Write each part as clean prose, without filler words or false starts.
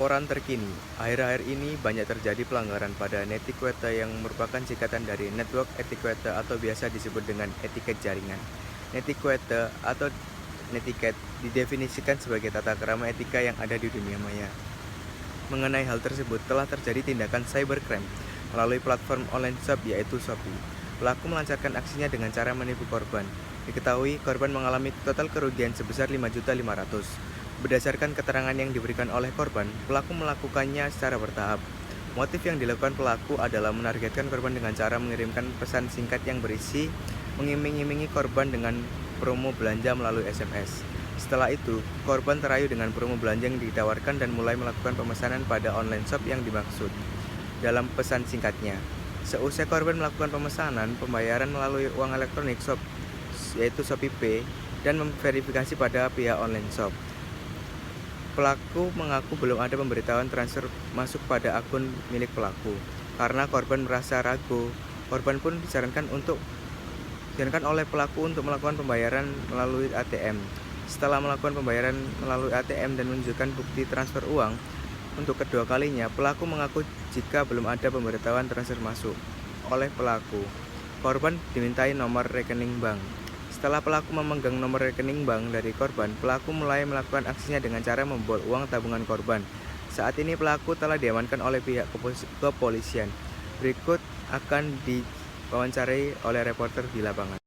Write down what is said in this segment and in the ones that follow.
Laporan terkini, akhir-akhir ini banyak terjadi pelanggaran pada netiquette yang merupakan singkatan dari network etiquette atau biasa disebut dengan etiket jaringan. Netiquette atau netiquette didefinisikan sebagai tata krama etika yang ada di dunia maya. Mengenai hal tersebut, telah terjadi tindakan cybercrime melalui platform online shop yaitu Shopee. Pelaku melancarkan aksinya dengan cara menipu korban. Diketahui korban mengalami total kerugian sebesar 5.500.000. Berdasarkan keterangan yang diberikan oleh korban, pelaku melakukannya secara bertahap. Motif yang dilakukan pelaku adalah menargetkan korban dengan cara mengirimkan pesan singkat yang berisi mengiming-imingi korban dengan promo belanja melalui SMS. Setelah itu, korban terayu dengan promo belanja yang ditawarkan dan mulai melakukan pemesanan pada online shop yang dimaksud. Dalam pesan singkatnya, seusai korban melakukan pemesanan, pembayaran melalui uang elektronik shop, yaitu Shopee Pay, dan memverifikasi pada pihak online shop. Pelaku mengaku belum ada pemberitahuan transfer masuk pada akun milik pelaku. Karena korban merasa ragu, korban pun disarankan oleh pelaku untuk melakukan pembayaran melalui ATM. Setelah melakukan pembayaran melalui ATM dan menunjukkan bukti transfer uang untuk kedua kalinya, pelaku mengaku jika belum ada pemberitahuan transfer masuk oleh pelaku. Korban dimintai nomor rekening bank. Setelah pelaku memegang nomor rekening bank dari korban, pelaku mulai melakukan aksinya dengan cara membobol uang tabungan korban. Saat ini pelaku telah diamankan oleh pihak kepolisian. Berikut akan diwawancarai oleh reporter di lapangan.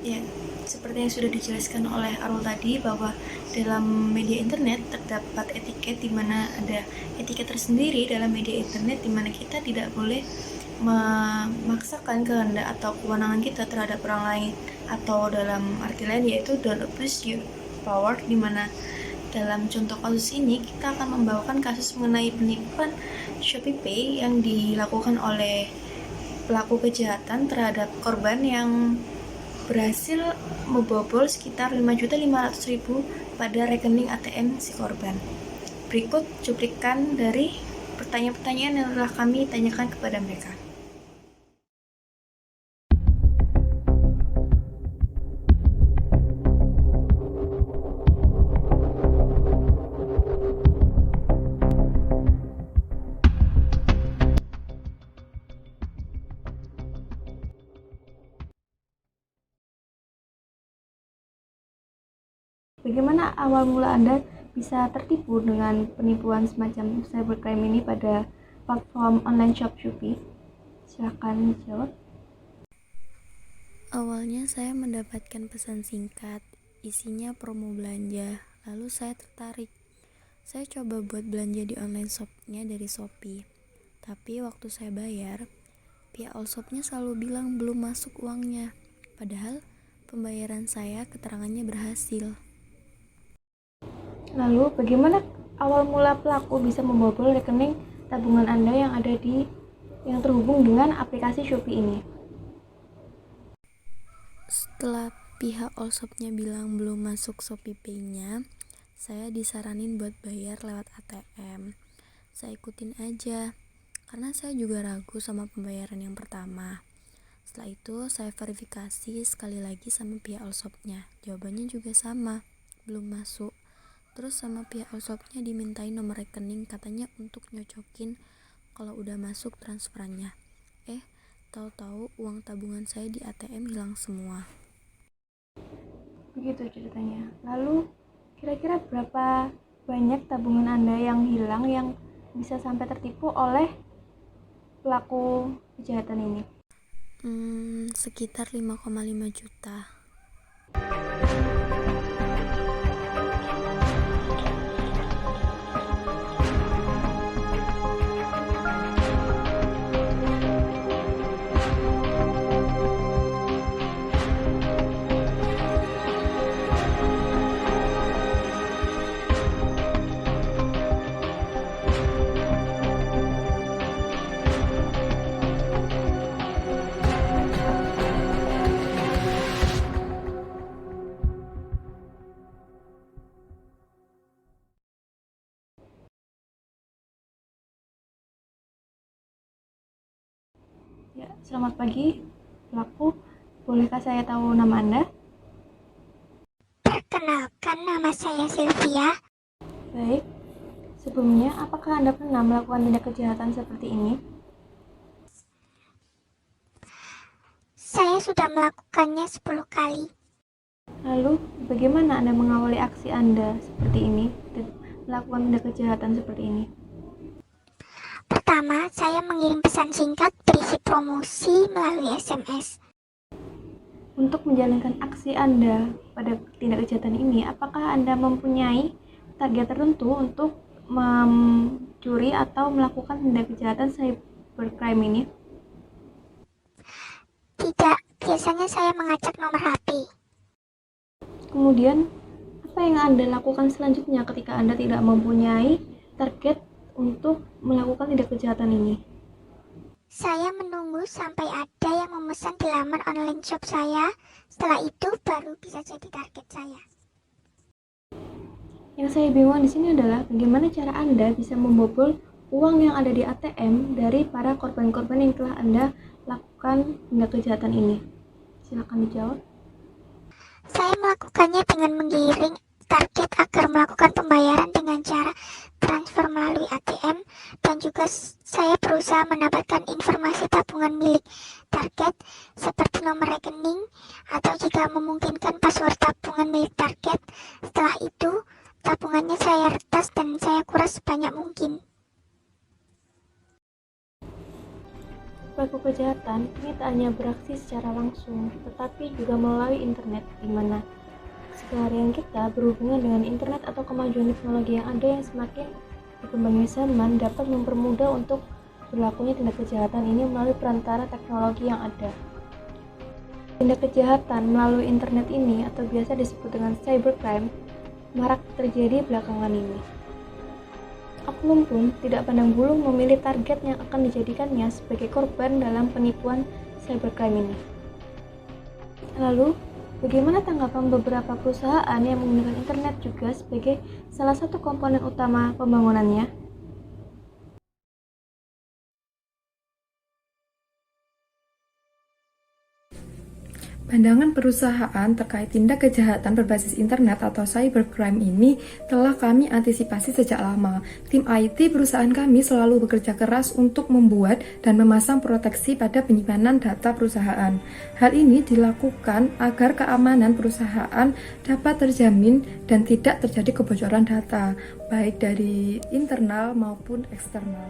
Ya, seperti yang sudah dijelaskan oleh Arul tadi bahwa dalam media internet terdapat etiket di mana ada etiket tersendiri dalam media internet di mana kita tidak boleh memaksakan kehendak atau kewenangan kita terhadap orang lain, atau dalam arti lain yaitu don't abuse your power, di mana dalam contoh kasus ini kita akan membawakan kasus mengenai penipuan Shopee Pay yang dilakukan oleh pelaku kejahatan terhadap korban yang berhasil membobol sekitar 5.500.000 pada rekening ATM si korban. Berikut cuplikan dari pertanyaan-pertanyaan yang telah kami tanyakan kepada mereka. Bagaimana awal mula Anda bisa tertipu dengan penipuan semacam cybercrime ini pada platform online shop Shopee? Silakan jawab. Awalnya saya mendapatkan pesan singkat, isinya promo belanja, lalu saya tertarik. Saya coba buat belanja di online shopnya dari Shopee. Tapi waktu saya bayar, pihak all shopnya selalu bilang belum masuk uangnya. Padahal pembayaran saya keterangannya berhasil. Lalu, bagaimana awal mula pelaku bisa membobol rekening tabungan Anda yang terhubung dengan aplikasi Shopee ini? Setelah pihak all shopnya bilang belum masuk Shopee Pay-nya, saya disaranin buat bayar lewat ATM. Saya ikutin aja, karena saya juga ragu sama pembayaran yang pertama. Setelah itu saya verifikasi sekali lagi sama pihak all shopnya. Jawabannya juga sama, belum masuk. Terus sama pihak all shopnya dimintain nomor rekening, katanya untuk nyocokin kalau udah masuk transferannya. Tahu-tahu uang tabungan saya di ATM hilang semua. Begitu ceritanya. Lalu, kira-kira berapa banyak tabungan Anda yang hilang yang bisa sampai tertipu oleh pelaku kejahatan ini? Sekitar 5,5 juta. Ya, selamat pagi, pelaku. Bolehkah saya tahu nama Anda? Perkenalkan, nama saya Sylvia. Baik, Sebelumnya, apakah Anda pernah melakukan tindak kejahatan seperti ini? Saya sudah melakukannya 10 kali. Lalu, bagaimana Anda mengawali aksi Anda seperti ini, melakukan tindak kejahatan seperti ini? Pertama, saya mengirim pesan singkat berisi promosi melalui SMS. Untuk menjalankan aksi Anda pada tindak kejahatan ini, apakah Anda mempunyai target tertentu untuk mencuri atau melakukan tindak kejahatan cybercrime ini? Tidak, biasanya saya mengacak nomor HP. Kemudian, apa yang Anda lakukan selanjutnya ketika Anda tidak mempunyai target untuk melakukan tindak kejahatan ini? Saya menunggu sampai ada yang memesan di laman online shop saya. Setelah itu baru bisa jadi target saya. Yang saya bingung di sini adalah bagaimana cara Anda bisa membobol uang yang ada di ATM dari para korban-korban yang telah Anda lakukan tindak kejahatan ini. Silakan dijawab. Saya melakukannya dengan menggiring target agar melakukan pembayaran dengan cara transfer melalui ATM, dan juga saya berusaha mendapatkan informasi tabungan milik target seperti nomor rekening atau jika memungkinkan password tabungan milik target. Setelah itu, tabungannya saya retas dan saya kuras sebanyak mungkin. Pelaku kejahatan ini tak hanya beraksi secara langsung, tetapi juga melalui internet, di mana keseharian kita berhubungan dengan internet atau kemajuan teknologi yang ada yang semakin berkembangnya zaman dapat mempermudah untuk berlakunya tindak kejahatan ini melalui perantara teknologi yang ada. Tindak kejahatan melalui internet ini atau biasa disebut dengan cybercrime marak terjadi belakangan ini. Oknum pun tidak pandang bulu memilih target yang akan dijadikannya sebagai korban dalam penipuan cybercrime ini. Lalu, bagaimana tanggapan beberapa perusahaan yang menggunakan internet juga sebagai salah satu komponen utama pembangunannya? Pandangan perusahaan terkait tindak kejahatan berbasis internet atau cybercrime ini telah kami antisipasi sejak lama. Tim IT perusahaan kami selalu bekerja keras untuk membuat dan memasang proteksi pada penyimpanan data perusahaan. Hal ini dilakukan agar keamanan perusahaan dapat terjamin dan tidak terjadi kebocoran data, baik dari internal maupun eksternal.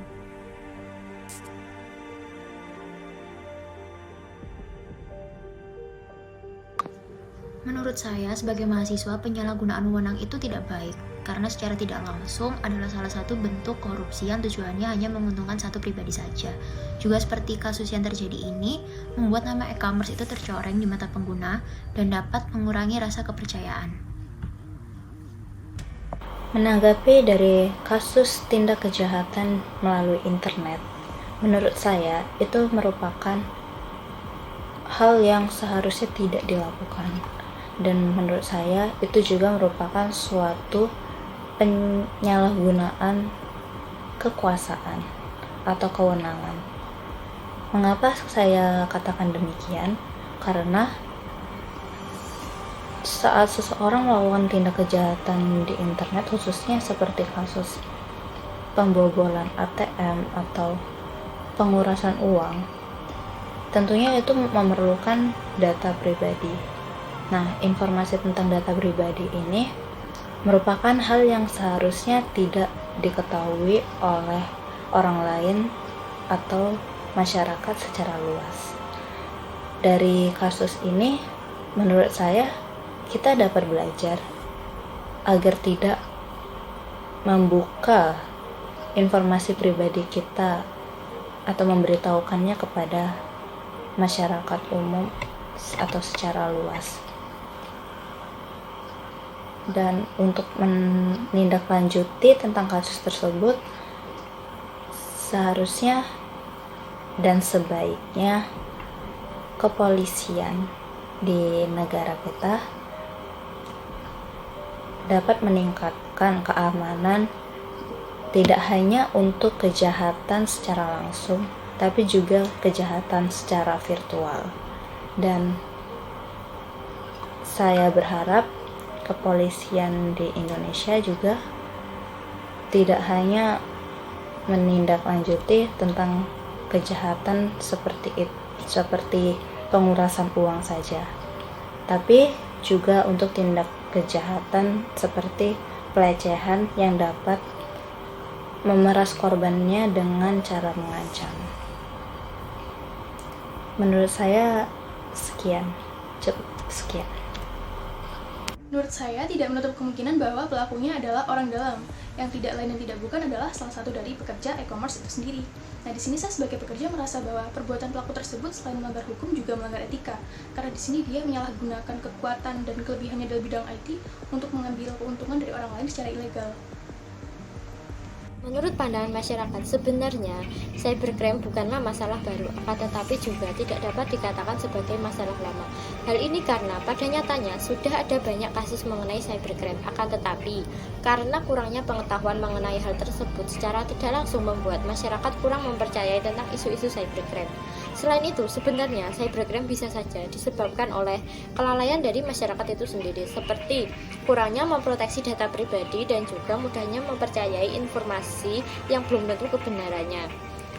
Menurut saya, sebagai mahasiswa, penyalahgunaan wewenang itu tidak baik, karena secara tidak langsung adalah salah satu bentuk korupsi yang tujuannya hanya menguntungkan satu pribadi saja. Juga seperti kasus yang terjadi ini, membuat nama e-commerce itu tercoreng di mata pengguna dan dapat mengurangi rasa kepercayaan. Menanggapi dari kasus tindak kejahatan melalui internet, menurut saya itu merupakan hal yang seharusnya tidak dilakukan. Dan menurut saya itu juga merupakan suatu penyalahgunaan kekuasaan atau kewenangan. Mengapa saya katakan demikian? Karena saat seseorang melakukan tindak kejahatan di internet, khususnya seperti kasus pembobolan ATM atau pengurasan uang, tentunya itu memerlukan data pribadi. Nah, informasi tentang data pribadi ini merupakan hal yang seharusnya tidak diketahui oleh orang lain atau masyarakat secara luas. Dari kasus ini, menurut saya, kita dapat belajar agar tidak membuka informasi pribadi kita atau memberitahukannya kepada masyarakat umum atau secara luas. Dan untuk menindaklanjuti tentang kasus tersebut, seharusnya dan sebaiknya kepolisian di negara kita dapat meningkatkan keamanan tidak hanya untuk kejahatan secara langsung, tapi juga kejahatan secara virtual. Dan saya berharap kepolisian di Indonesia juga tidak hanya menindaklanjuti tentang kejahatan seperti pengurasan uang saja, tapi juga untuk tindak kejahatan seperti pelecehan yang dapat memeras korbannya dengan cara mengancam. Menurut saya sekian. Menurut saya, tidak menutup kemungkinan bahwa pelakunya adalah orang dalam, yang tidak lain dan tidak bukan adalah salah satu dari pekerja e-commerce itu sendiri. Nah, di sini saya sebagai pekerja merasa bahwa perbuatan pelaku tersebut selain melanggar hukum juga melanggar etika, karena di sini dia menyalahgunakan kekuatan dan kelebihannya dalam bidang IT untuk mengambil keuntungan dari orang lain secara ilegal. Menurut pandangan masyarakat, sebenarnya cybercrime bukanlah masalah baru, akan tetapi juga tidak dapat dikatakan sebagai masalah lama. Hal ini karena pada nyatanya sudah ada banyak kasus mengenai cybercrime, akan tetapi karena kurangnya pengetahuan mengenai hal tersebut secara tidak langsung membuat masyarakat kurang mempercayai tentang isu-isu cybercrime. Selain itu, sebenarnya cybercrime bisa saja disebabkan oleh kelalaian dari masyarakat itu sendiri, seperti kurangnya memproteksi data pribadi dan juga mudahnya mempercayai informasi yang belum tentu kebenarannya.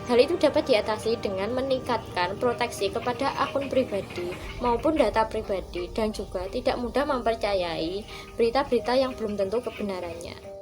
Hal itu dapat diatasi dengan meningkatkan proteksi kepada akun pribadi maupun data pribadi dan juga tidak mudah mempercayai berita-berita yang belum tentu kebenarannya.